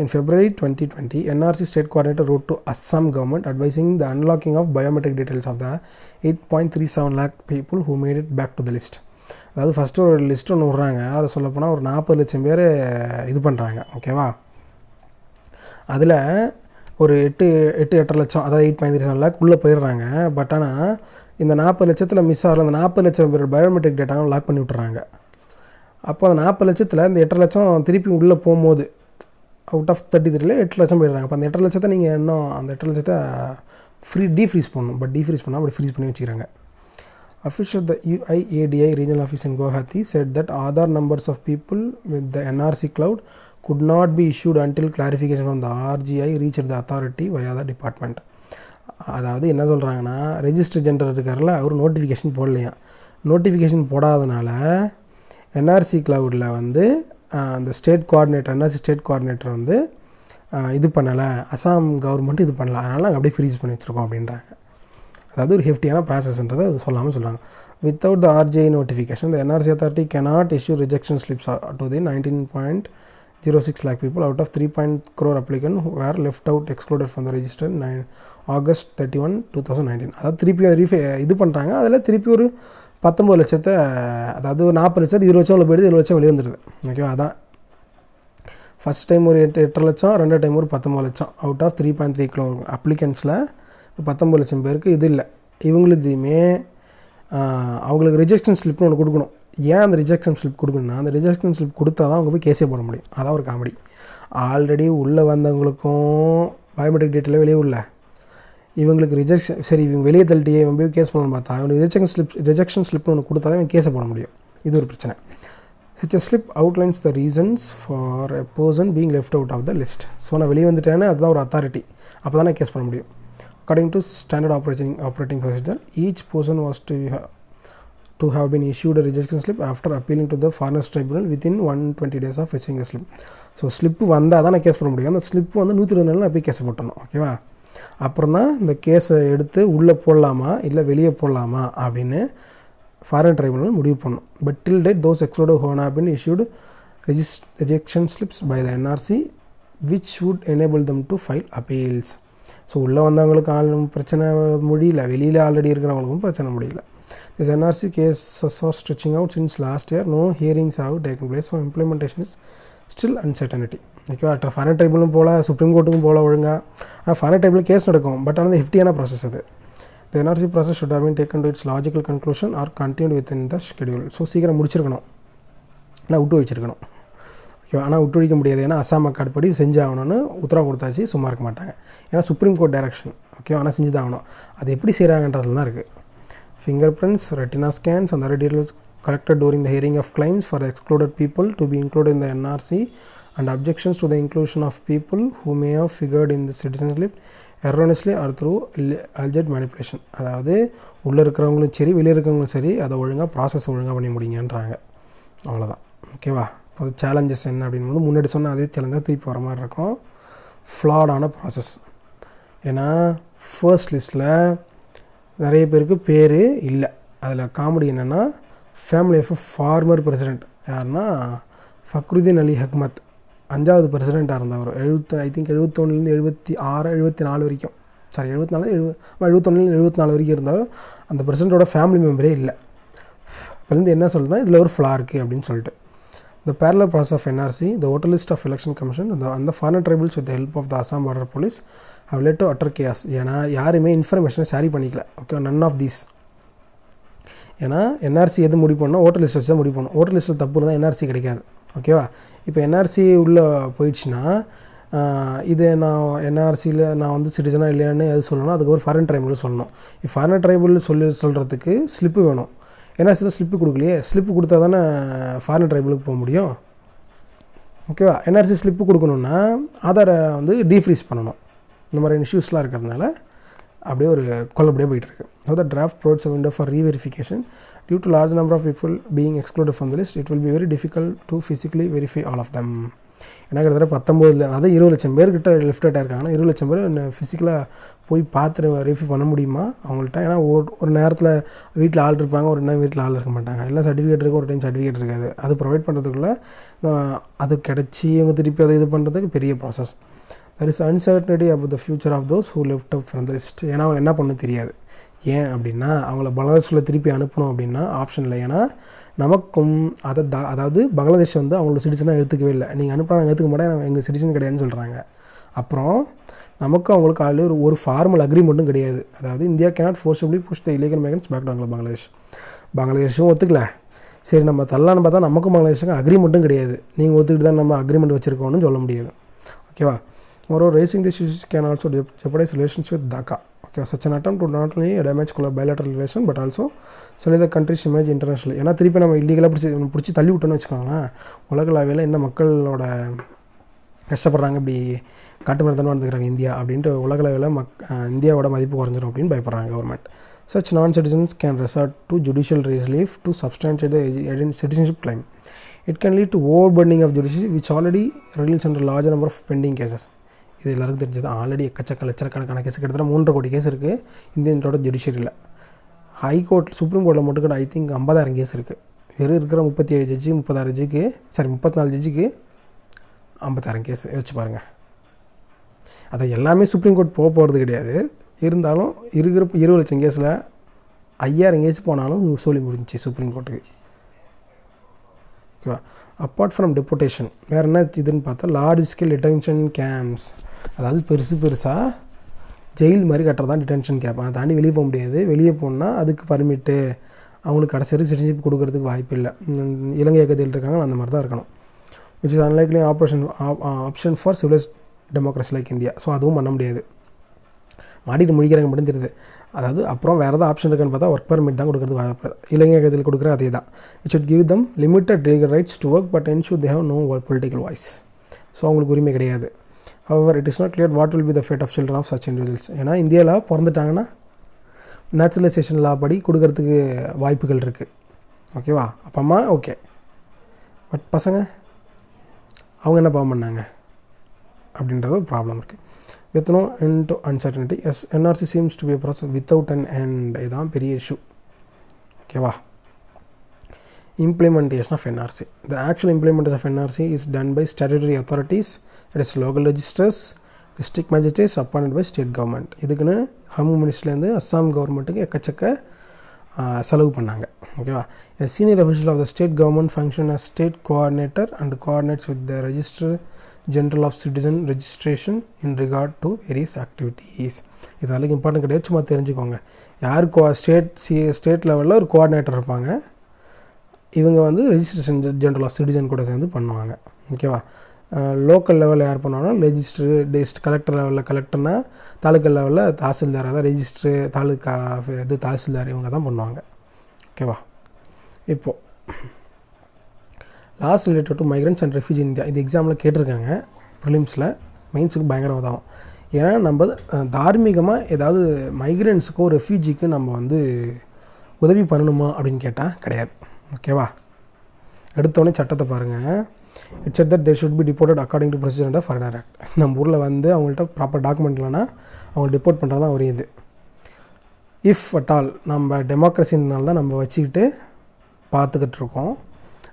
S1: in February 2020, NRC state coordinator wrote to Assam government advising the unlocking of biometric details of the 8.37 lakh people who made it back to the list. அதாவது ஃபஸ்ட்டு ஒரு லிஸ்ட் ஒன்று விட்றாங்க, அதை சொல்லப்போனால் ஒரு 40 லட்சம் பேர் இது பண்ணுறாங்க. ஓகேவா, அதில் ஒரு 8.5 லட்சம், அதாவது 8.37 lakh உள்ளே போயிடுறாங்க. பட் ஆனால் இந்த 40 லட்சத்தில் மிஸ் ஆகல, அந்த 40 லட்சம் பேர் பயோமெட்ரிக் டேட்டாவை லாக் பண்ணி விட்டுறாங்க. அப்போ அந்த 40 லட்சத்தில் இந்த 8 லட்சம் திருப்பி உள்ளே போகும்போது அவுட் ஆஃப் 33ல் 8 லட்சம் போயிடுறாங்க. அப்போ அந்த 8 லட்சத்தை நீங்கள் இன்னும் அந்த 8 லட்சத்தை டீஃப்ரீஸ் பண்ணணும். பட் டீஃப்ரீஸ் பண்ணால் அப்படி ஃப்ரீஸ் பண்ணி வச்சுக்கிறாங்க. Official the UIADI regional office in Guwahati said that Aadhaar numbers of people with the NRC cloud could not be issued until clarification from the RGI reached the authority via the department. அதாவது என்ன சொல்கிறாங்கன்னா, ரெஜிஸ்டர் ஜெனரல் இருக்கார்ல, அவர் நோட்டிஃபிகேஷன் போடலையா. நோட்டிஃபிகேஷன் போடாதனால என்ஆர்சி க்ளவுடில் வந்து அந்த state coordinator, NRC state coordinator வந்து இது பண்ணலை, அசாம் கவர்மெண்ட் இது பண்ணலை, அதனால் நாங்கள் அப்படியே ஃப்ரீஸ் பண்ணி வச்சுருக்கோம் அப்படின்றாங்க. அதாவது ஒரு ஹெஃப்டியான ப்ராசஸ்ன்றதை அது சொல்லாமல் சொல்கிறாங்க. Without the RGI notification the NRC authority cannot issue rejection slips to the 19.06 lakh people out of 3 crore applicants who were left out excluded from the register August 31, 2019. அதாவது திருப்பி இது பண்ணுறாங்க. அதில் திருப்பி ஒரு 19 லட்சத்தை, அதாவது 40 லட்சம் 20 லட்சம் உள்ள போயிடுது, 20 லட்சம் வெளியே வந்துடுது. ஓகேவா? அதான் ஃபஸ்ட் டைம் ஒரு 8 லட்சம், ரெண்டாவது டைம் ஒரு 19 லட்சம் அவுட் ஆஃப் 3.3 crore அப்ளிகன்ஸில் 19 லட்சம் பேருக்கு இது இல்லை. இவங்களுதையுமே அவங்களுக்கு ரிஜெக்ஷன் ஸ்லிப்னு ஒன்று கொடுக்கணும். ஏன் அந்த ரிஜெக்ஷன் ஸ்லிப் கொடுக்கணும்னா, அந்த ரிஜெக்ஷன் ஸ்லிப் கொடுத்தா தான் அவங்க போய் கேஸே போட முடியும். அதான் ஒரு காமெடி. ஆல்ரெடி உள்ளே வந்தவங்களுக்கும் பயோமெட்ரிக் டேட்டில் வெளியே உள்ள இவங்களுக்கு ரிஜெக்ஷன், சரி இவங்க வெளியே தள்ளிட்டே இவங்க போய் கேஸ் பண்ணணும்னு பார்த்தா அவங்களுக்கு ரிஜெக்ஷன் ஸ்லிப்னு ஒன்று கொடுத்தா தான் இவங்க கேஸை போட முடியும். இது ஒரு பிரச்சனை. such a slip outlines the reasons for a person being left out of the list. So நான் வெளியே வந்துட்டேன்னு அதுதான் ஒரு அத்தாரிட்டி, அப்போ தான் நான் கேஸ் பண்ண முடியும். According to standard operating procedure, each person was to have been issued a rejection slip after appealing to the Foreigners Tribunal within 120 days of receiving the slip. So slip வந்தால் தான் நான் கேஸ் பண்ண முடியும். அந்த ஸ்லிப்பு வந்து 120 நாளில் நான் போய் கேஸை போட்டணும். ஓகேவா? அப்புறம் தான் இந்த கேஸை எடுத்து உள்ளே போடலாமா இல்லை வெளியே போடலாமா அப்படின்னு ஃபாரின் ட்ரைபுனல் முடிவு பண்ணணும். But till date those excluded who have been issued rejection slips by the NRC which would enable them to file appeals. So உள்ளே வந்தவங்களுக்கு பிரச்சனை முடியல, வெளியில் ஆல்ரெடி இருக்கிறவங்களுக்கும் பிரச்சனை முடியல. This NRC cases are stretching out since last year. No hearings have taken place. So implementation is still uncertainty. ஓகேவா? ஃபாரின் ட்ரைபுனலும் போகல, சுப்ரீம் கோர்ட்டுக்கும் போகல ஒழுங்காக. ஃபாரின் ட்ரைபுனல் கேஸ் நடக்கும், பட் ஆனால் ஹெஃப்டியான ப்ராசஸ் அது. The NRC process should have been taken to its logical conclusion or continued within the schedule. So சீக்கிரம் முடிச்சிருக்கணும், இல்லை விட்டு வச்சிருக்கணும். ஓகேவா? ஆனால் விட்டு வைக்க முடியாது. ஏன்னா அசாம் அக்காடு படி செஞ்சாகணும்னு உத்தரவு கொடுத்தாச்சு, சும்மா இருக்க மாட்டாங்க. ஏன்னா சுப்ரீம் கோர்ட் டைரக்ஷன். ஓகே, ஆனால் செஞ்சு தான் ஆகணும். அது எப்படி செய்கிறாங்கன்றதுல தான் இருக்குது. Finger prints, retina scans and other details collected during the hearing of claims for excluded people to be included in the NRC and objections to the inclusion of people who may have figured in the citizenship erroneously or through alleged manipulation. அதாவது உள்ளே இருக்கிறவங்களும் சரி வெளியே இருக்கிறவங்களும் சரி அதை ஒழுங்காக ப்ராசஸ் ஒழுங்காக பண்ணி முடிங்கன்றாங்க. அவ்வளோதான். ஓகேவா? இப்போ சேலஞ்சஸ் என்ன அப்படின்னு முன்னாடி சொன்னால் அதே சேலஞ்சாக திருப்பி வர மாதிரி இருக்கும். ஃப்ளாடான ப்ராசஸ். ஏன்னா ஃபர்ஸ்ட் லிஸ்ட்டில் நிறைய பேருக்கு பேர் இல்லை. அதில் காமெடி என்னென்னா, ஃபேமிலி ஆஃப் ஃபார்மர் பிரசிடெண்ட் யாருன்னா ஃபக்ருதீன் அலி அஹ்மத், 5வது பிரசிடெண்ட்டாக இருந்தவர். ஐ திங்க் 71 76 74 வரைக்கும், சாரி 71 74 வரைக்கும் இருந்தாலும் அந்த பிரசிடெண்ட்டோட ஃபேமிலி மெம்பரே இல்லை. அதுலேருந்து என்ன சொல்லுதுன்னா இதில் ஒரு ஃப்ளா இருக்குது அப்படின்னு சொல்லிட்டு. The parallel process of NRC, the voter list of election commission and the foreign tribals with the help of the Assam border police have led to utter chaos. ஏன்னா யாருமே இன்ஃபர்மேஷனை ஷேரி பண்ணிக்கல. Okay, none of these. ஏன்னா என்ஆர்சி எது முடிவு பண்ணோம், ஓட்டர் லிஸ்ட் வச்சு தான் முடிவு பண்ணணும். ஓட்டர் லிஸ்ட்டில் தப்பு இருந்தால் என்ஆர்சி கிடைக்காது. ஓகேவா? இப்போ என்ஆர்சி உள்ளே போயிடுச்சுன்னா இது நான் என்ஆர்சியில் நான் வந்து சிட்டிசனாக இல்லையான்னு எது சொல்லணும், அதுக்கு ஒரு ஃபாரின் ட்ரைபல் சொல்லணும். இப்போ ஃபாரின் ட்ரைபல் சொல்கிறதுக்கு ஸ்லிப்பு வேணும். என்ஆர்சியில் ஸ்லிப்பு கொடுக்கலையே, ஸ்லிப்பு கொடுத்தா தானே ஃபாரின் ட்ரைபலுக்கு போக முடியும். ஓகேவா? என்ஆர்சி ஸ்லிப்பு கொடுக்கணுன்னா ஆதாரை வந்து டீஃப்ரீஸ் பண்ணணும். இந்த மாதிரி இஷ்யூஸ்லாம் இருக்கிறதுனால அப்படியே ஒரு கொள்ளப்படியே போயிட்டுருக்கு. So the draft provides a window for re-verification. Due to large number of people being excluded from the list, it will be very difficult to physically verify all of them. ஏன்னா கிட்டத்தட்ட 19 அது 20 லட்சம் பேர்கிட்ட லெஃப்ட் அவுட்டாக இருக்காங்கன்னா 20 லட்சம் பேர் ஃபிசிக்கலாக போய் பார்த்து வெரிஃபை பண்ண முடியுமா அவங்கள்ட்ட? ஏன்னா ஒரு நேரத்தில் வீட்டில் ஆள் இருப்பாங்க, ஒரு நேரம் வீட்டில் ஆள் இருக்க மாட்டாங்க. எல்லாம் சர்டிஃபிகேட் இருக்கும், ஒரு டைம் சர்டிஃபிகேட் இருக்காது. அது ப்ரொவைட் பண்ணுறதுக்குள்ளே அது கிடச்சி அவங்க திருப்பி அதை இது பண்ணுறதுக்கு பெரிய process. there is uncertainty about the future of those who left out from the list. ஏன்னா அவங்க என்ன பண்ண தெரியாது. ஏன் அப்படின்னா அவங்கள பங்களாதேஷில் திருப்பி அனுப்பணும் அப்படின்னா ஆப்ஷன் இல்லை. ஏன்னா நமக்கும் அதாவது பங்களாதேஷ் வந்து அவங்களோட சிட்டிசனாக எடுத்துக்கவே இல்லை. நீங்கள் அனுப்பினா நாங்கள் எடுத்துக்க மாட்டேன், எங்கள் சிட்டிசன் கிடையாதுன்னு சொல்கிறாங்க. அப்புறம் நமக்கும் அவங்களுக்கு ஆல்ரெடி ஒரு ஃபார்மல் அக்ரிமெண்ட்டும் கிடையாது. அதாவது India cannot forcibly push the illegal migrants back to பங்களாதேஷும் ஒத்துக்கல. சரி நம்ம தரலான்னு பார்த்தா நமக்கும் பங்களாதேஷுக்கு அக்ரிமெண்ட்டும் கிடையாது. நீங்கள் ஒத்துக்கிட்டு தான் நம்ம அக்ரிமெண்ட் வச்சுருக்கோன்னு சொல்ல முடியாது. ஓகேவா? Moreover raising this issues can also jeopardize relations with Dhaka. Okay, such an attempt would not only damage bilateral relation but also சொல்லி the country's image internationally. ஏன்னா திருப்பி நம்ம இல்லீகலாக பிடிச்சி தள்ளி விட்டோன்னு வச்சுக்கோங்களேன், உலகளவில் என்ன மக்களோட கஷ்டப்படுறாங்க, இப்படி காட்டுமிரத்தனமாக இருந்துக்கிறாங்க இந்தியா அப்படின்ட்டு உலகளவில் இந்தியாவோட மதிப்பு குறைஞ்சிரும் அப்படின்னு பயப்படுறாங்க government. Such non-citizens can resort to judicial relief to substantiate the citizenship claim. It can lead to overburdening of judiciary which already results in a larger number of pending cases. இது எல்லாருக்கும் தெரிஞ்சது. ஆல்ரெடி எக்கச்சக்க லட்சக்கணக்கான கேஸ், கிட்டத்தட்ட 3.5 கோடி கேஸ் இருக்குது இந்தியனோட ஜுடிஷியரியில். ஹைகோர்ட் சுப்ரீம் கோர்ட்டில் மட்டும் கூட ஐ திங்க் 50,000 கேஸ் இருக்குது. வெறும் இருக்கிற 37 ஜட்ஜி 34 ஜட்ஜிக்கு 50,000 கேஸ் வச்சு பாருங்கள். அதை எல்லாமே சுப்ரீம் கோர்ட் போகிறது கிடையாது. இருந்தாலும் இருக்கிற 20 லட்சம் கேஸில் 5,000 கேஸ் போனாலும் சொல்லி முடிஞ்சிச்சு சுப்ரீம் கோர்ட்டுக்கு. ஓகேவா? அப்பார்ட் ஃப்ரம் டெபுட்டேஷன் வேறு என்ன இதுன்னு பார்த்தா லார்ஜ் ஸ்கேல் டிடென்ஷன் கேம்ப்ஸ், அதாவது பெருசாக ஜெயில் மாதிரி கட்டுறது தான் டிடென்ஷன் கேம்ப். அதை தாண்டி வெளியே போக முடியாது. வெளியே போனால் அதுக்கு பர்மிட்டு, அவங்களுக்கு கடைசி சிட்டிசன்ஷிப் கொடுக்கறதுக்கு வாய்ப்பு இல்லை. இலங்கை இயக்கத்தில் இருக்காங்க அந்த மாதிரி தான் இருக்கணும். Which is unlikely option for civilise democracy like India. So அதுவும் பண்ண முடியாது. மாட்டிட்டு முடிக்கிறாங்க மட்டும் தெரியுது. அதாவது அப்புறம் வேறு ஏதாவது ஆப்ஷன் இருக்குன்னு பார்த்தா ஒர்க் பர்மிட் தான் கொடுக்குறது வாய்ப்பு. இலங்கை இயக்கத்தில் கொடுக்குற அதே தான். It should give them limited legal rights to work but ensure they have no political voice. So அவங்களுக்கு உரிமை கிடையாது. However it is not clear what will be the fate of children of such individuals. ஏன்னா இந்தியாவில் பிறந்துட்டாங்கன்னா நேச்சுரலைசேஷன் லா படி கொடுக்கறதுக்கு வாய்ப்புகள் இருக்குது. ஓகேவா? அப்பா அம்மா ஓகே, பட் பசங்க அவங்க என்ன பாவம் பண்ணாங்க அப்படின்றது ஒரு ப்ராப்ளம் இருக்குது. with no end to uncertainty. Yes, NRC seems to be a process without an end. இதுதான் பெரிய இஷ்யூ. ஓகேவா? implementation of NRC. The actual implementation of NRC is done by statutory authorities, that is local registers, district magistrates appointed by state government. இதுக்குன்னு ஹோம் மினிஸ்ட்ரிலேருந்து அஸ்ஸாம் கவர்மெண்ட்டுக்கு எக்கச்சக்க செலவு பண்ணாங்க. ஓகேவா? A senior official of the state government function as state coordinator and coordinates with the Register General of Citizen Registration in regard to various activities. இது அளவுக்கு இம்பார்ட்டன்ட் கிடையாது, சும்மா தெரிஞ்சுக்கோங்க. யார் ஸ்டேட் லெவலில் ஒரு கோஆர்டினேட்டர் இருப்பாங்க. இவங்க வந்து ரெஜிஸ்ட்ரேஷன் ஜென்ரல் ஆஃப் சிட்டிசன் கூட சேர்ந்து பண்ணுவாங்க. ஓகேவா? லோக்கல் லெவலில் யார் பண்ணுவாங்கன்னா கலெக்டர் லெவலில் கலெக்டர்னா, தாலுக்கா லெவலில் தாசில்தார், அதான் ரெஜிஸ்ட்ரு தாலுக்கா இது தாசில்தார், இவங்க தான் பண்ணுவாங்க. ஓகேவா? இப்போது laws related to migrants and refugee India, இது எக்ஸாமில் கேட்டிருக்காங்க ப்ரிலிம்ஸில். மெயின்ஸுக்கு பயங்கரம் உதவும். ஏன்னா நம்ம தார்மீகமாக ஏதாவது மைக்ரண்ட்ஸுக்கோ ரெஃப்யூஜிக்கும் நம்ம வந்து உதவி பண்ணணுமா அப்படின்னு கேட்டால் கிடையாது. ஓகேவா? எடுத்தோடனே சட்டத்தை பாருங்கள். It's said that they should be deported according to procedure of foreigner act. நம்ம ஊரில் வந்து அவங்கள்ட்ட ப்ராப்பர் டாக்குமெண்ட் இல்லைனா அவங்க டிபோர்ட் பண்ணுறது தான் ஒரு இது. இஃப் அட் ஆல் நம்ம டெமோக்ரஸினால தான் நம்ம வச்சுக்கிட்டு பார்த்துக்கிட்டு இருக்கோம்.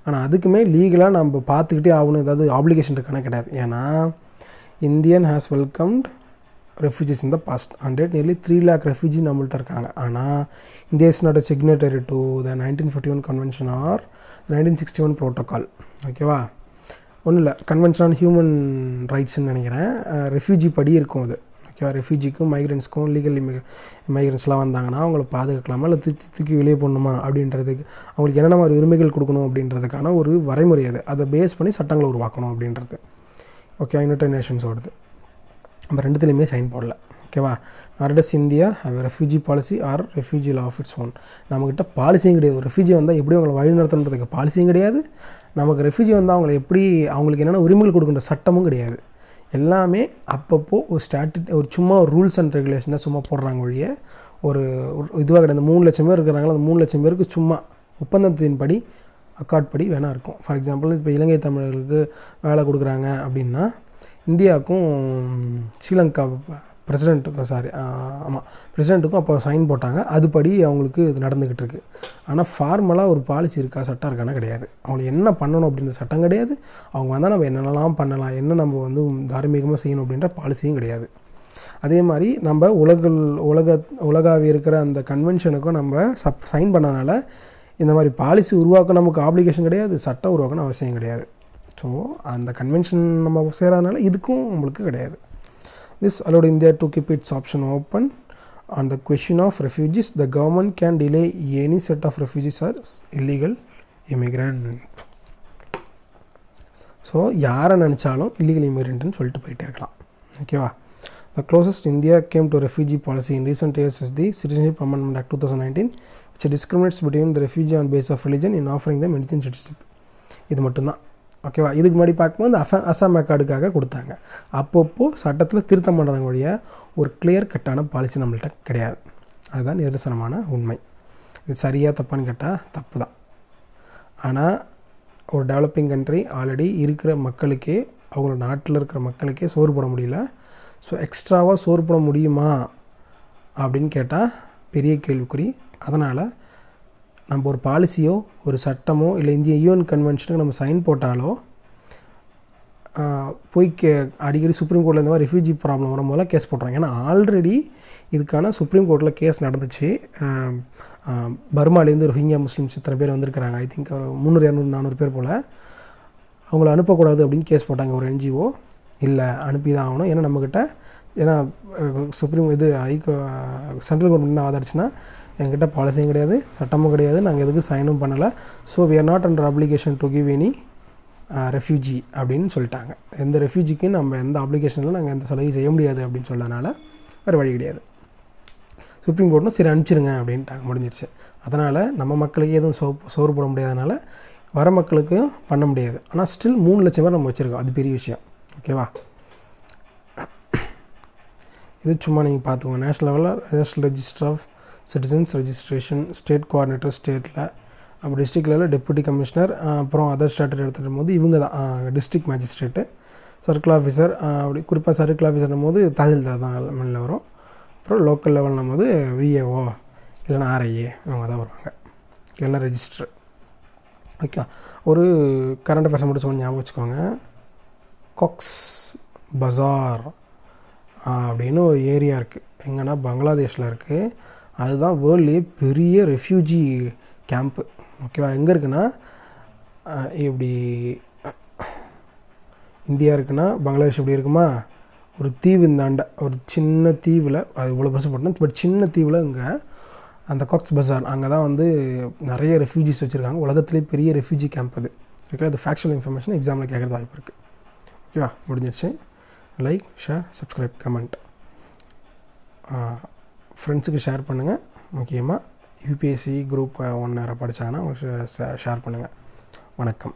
S1: ஆனால் அதுக்குமே லீகலாக நம்ம பார்த்துக்கிட்டே ஆகணும், ஏதாவது ஆப்ளிகேஷன் இருக்கானே கிடையாது. ஏன்னா Indian has welcomed refugees in the past and nearly 3 lakh refugee நம்மள்ட்ட இருக்காங்க. ஆனால் India is not a signatory to the 1951 convention or 1961 protocol. ஓகேவா? ஒன்றும் இல்லை, கன்வென்ஷன் ஆன் ஹியூமன் ரைட்ஸ்ன்னு நினைக்கிறேன். ரெஃப்யூஜி படி இருக்கும் அது. ஓகேவா? ரெஃப்யூஜிக்கும் மைக்ரண்ட்ஸ்க்கும் லீகல் மைக்ரண்ட்ஸ்லாம் வந்தாங்கன்னா அவங்கள பாதுகாக்கலாமா இல்லை தூக்கி வெளியே போடணுமா அப்படின்றதுக்கு, அவங்களுக்கு என்னென்ன மாதிரி உரிமைகள் கொடுக்கணும் அப்படின்றதுக்கான ஒரு வரைமுறை அது. அதை பேஸ் பண்ணி சட்டங்களை உருவாக்கணும் அப்படின்றது. ஓகே, யுனைடெட் நேஷன்ஸோடது. நம்ம ரெண்டுத்துலேயுமே சைன் போடல. ஓகேவா? Nor does India have refugee policy or refugee law of its own. நம்மக்கிட்ட பாலிசியும் கிடையாது. ஒரு ரெஃப்யூஜி வந்தால் எப்படி அவங்களை வழிநடத்தணுன்றதுக்கு பாலிசியும் கிடையாது. நமக்கு ரெஃப்யூஜி வந்தால் அவங்களை எப்படி, அவங்களுக்கு என்னென்ன உரிமைகள் கொடுக்குற சட்டமும் கிடையாது. எல்லாமே அப்பப்போ ஒரு சும்மா ஒரு ரூல்ஸ் அண்ட் ரெகுலேஷன் தான் சும்மா போடுறாங்க ஒழிய ஒரு இதுவாக கிடையாது. 3 லட்சம் பேர் இருக்கிறாங்களா, அந்த 3 லட்சம் பேருக்கு சும்மா ஒப்பந்தத்தின் படி அக்கார்ட் படி வேணா இருக்கும். ஃபார் எக்ஸாம்பிள் இப்போ இலங்கை தமிழர்களுக்கு வேலை கொடுக்குறாங்க அப்படின்னா இந்தியாவுக்கும் ஸ்ரீலங்கா பிரசிடெண்ட்டுக்கும் அப்போ சைன் போட்டாங்க. அதுபடி அவங்களுக்கு இது நடந்துக்கிட்டு இருக்குது. ஆனால் ஃபார்மலாக ஒரு பாலிசி இருக்கா, சட்டம் இருக்கானா கிடையாது. அவங்களுக்கு என்ன பண்ணணும் அப்படின்ற சட்டம் கிடையாது. அவங்க வந்தால் நம்ம என்னென்னலாம் பண்ணலாம், என்ன நம்ம வந்து தார்மீகமாக செய்யணும் அப்படின்ற பாலிசியும் கிடையாது. அதே மாதிரி நம்ம உலகாவி இருக்கிற அந்த கன்வென்ஷனுக்கும் நம்ம சைன் பண்ணனால இந்த மாதிரி பாலிசி உருவாக்க நமக்கு ஆப்ளிகேஷன் கிடையாது, சட்டம் உருவாக்கணும் அவசியம் கிடையாது. ஸோ அந்த கன்வென்ஷன் நம்ம சேராதனால இதுக்கும் நம்மளுக்கு கிடையாது. This allowed India to keep its option open on the question of refugees. The government can delay any set of refugees as illegal immigrant. So யாரை நினச்சாலும் இல்லீகல் இமிக்ரெண்ட்னு சொல்லிட்டு போயிட்டே இருக்கலாம். ஓகேவா? The closest India came to refugee policy in recent years is the Citizenship Amendment Act 2019, which discriminates between the refugee on basis of religion in offering them Indian citizenship. இது மட்டும்தான். ஓகேவா? இதுக்கு முன்னாடி பார்க்கும்போது அசாம் அக்கார்டுக்காக கொடுத்தாங்க. அப்பப்போ சட்டத்தில் திருத்தம் பண்ணுறாங்க வழியாக ஒரு கிளியர் கட்டான பாலிசி நம்மள்கிட்ட கிடையாது. அதுதான் நிதர்சனமான உண்மை. இது சரியாக தப்பான்னு கேட்டால் தப்பு தான். ஆனால் ஒரு டெவலப்பிங் கண்ட்ரி ஆல்ரெடி இருக்கிற மக்களுக்கே, அவங்களோட நாட்டில் இருக்கிற மக்களுக்கே சோறு போட முடியல. ஸோ எக்ஸ்ட்ராவாக சோறு போட முடியுமா அப்படின்னு கேட்டால் பெரிய கேள்விக்குறி. அதனால் நம்ம ஒரு பாலிசியோ ஒரு சட்டமோ இல்லை இந்திய யூஎன் கன்வென்ஷனுக்கு நம்ம சைன் போட்டாலோ போய் அடிக்கடி சுப்ரீம் கோர்ட்டில் இந்த மாதிரி ரெஃப்யூஜி ப்ராப்ளம் வரும்போதெல்லாம் கேஸ் போட்டுறாங்க. ஏன்னா ஆல்ரெடி இதுக்கான சுப்ரீம் கோர்ட்டில் கேஸ் நடந்துச்சு. பர்மாலேருந்து ரோஹிங்கியா முஸ்லீம்ஸ் இத்தனை பேர் வந்திருக்கிறாங்க. ஐ திங்க் ஒரு 300, 200, 400 பேர் போல். அவங்கள அனுப்பக்கூடாது அப்படின்னு கேஸ் போட்டாங்க ஒரு என்ஜிஓ. இல்லை, அனுப்பி தான் ஆகணும். ஏன்னா நம்மக்கிட்ட, ஏன்னா சுப்ரீம் சென்ட்ரல் கவர்மெண்ட் ஆதரிச்சுன்னா என்கிட்ட பாலிசியும் கிடையாது, சட்டமும் கிடையாது, நாங்கள் எதுக்கு சைனும் பண்ணலை. So we are not under application to give any refugee அப்படின்னு சொல்லிட்டாங்க. எந்த ரெஃப்யூஜிக்கு நம்ம எந்த அப்ளிகேஷனில் நாங்கள் எந்த சலுகை செய்ய முடியாது அப்படின்னு சொன்னதுனால வேறு வழி கிடையாது. சுப்ரீம் கோர்ட்டும் சரி அனுப்பிச்சிருங்க அப்படின்ட்டாங்க, முடிஞ்சிருச்சு. அதனால் நம்ம மக்களுக்கு எதுவும் சோறு போட முடியாதனால வர மக்களுக்கு பண்ண முடியாது. ஆனால் ஸ்டில் 3 லட்சம் பேர் நம்ம வச்சுருக்கோம். அது பெரிய விஷயம். ஓகேவா? இது சும்மா நீங்கள் பார்த்துக்கோங்க. நேஷ்னல் லெவலில் national register of citizens registration, state coordinator ஸ்டேட்டில், அப்புறம் டிஸ்ட்ரிக்ட் லெவலில் டெப்யூட்டி கமிஷனர், அப்புறம் அதர் ஸ்டேட்டட் எடுத்துகிட்டு போது இவங்க தான் டிஸ்ட்ரிக்ட் மேஜிஸ்ட்ரேட்டு, சர்க்கிள் ஆஃபீஸர். அப்படி குறிப்பாக சர்க்கிள் ஆஃபீஸர்னும் போது தாசில்தார் தான் மேலே வரும். அப்புறம் லோக்கல் லெவல்னும் போது விஏஓ இல்லைன்னா ஆர்ஐஏ இவங்க தான் வருவாங்க, இல்லைன்னா ரெஜிஸ்டர். ஓகே, ஒரு கரண்ட் அஃபேர்ஸ் மட்டும் சொல்லி ஞாபகம் வச்சுக்கோங்க. காக்ஸ் பஜார் அப்படின்னு ஒரு ஏரியா இருக்குது. எங்கன்னா பங்களாதேஷில் இருக்குது. அதுதான் வேர்ல்ட்லேயே பெரிய ரெஃப்யூஜி கேம்ப்பு. ஓகேவா? எங்கே இருக்குன்னா, இப்படி இந்தியா இருக்குன்னா பங்களாதேஷ் எப்படி இருக்குமா, ஒரு தீவு இந்தாண்ட ஒரு சின்ன தீவில், அது இவ்வளோ பெருசு போட்டோம், பட் சின்ன தீவில் இங்கே அந்த காக்ஸ் பஜார், அங்கே தான் வந்து நிறைய ரெஃப்யூஜிஸ் வச்சுருக்காங்க. உலகத்துலேயே பெரிய ரெஃப்யூஜி கேம்ப் அது. ஓகே, அது ஃபேக்சுவல் இன்ஃபர்மேஷன் எக்ஸாமில் கேட்குறது வாய்ப்பு இருக்குது. ஓகேவா? முடிஞ்சிருச்சு. லைக், ஷேர், சப்ஸ்கிரைப், கமெண்ட், ஃப்ரெண்ட்ஸுக்கு ஷேர் பண்ணுங்கள். முக்கியமாக யூபிஎஸ்சி குரூப் 1 படித்தாங்கன்னா ஷேர் பண்ணுங்கள். வணக்கம்.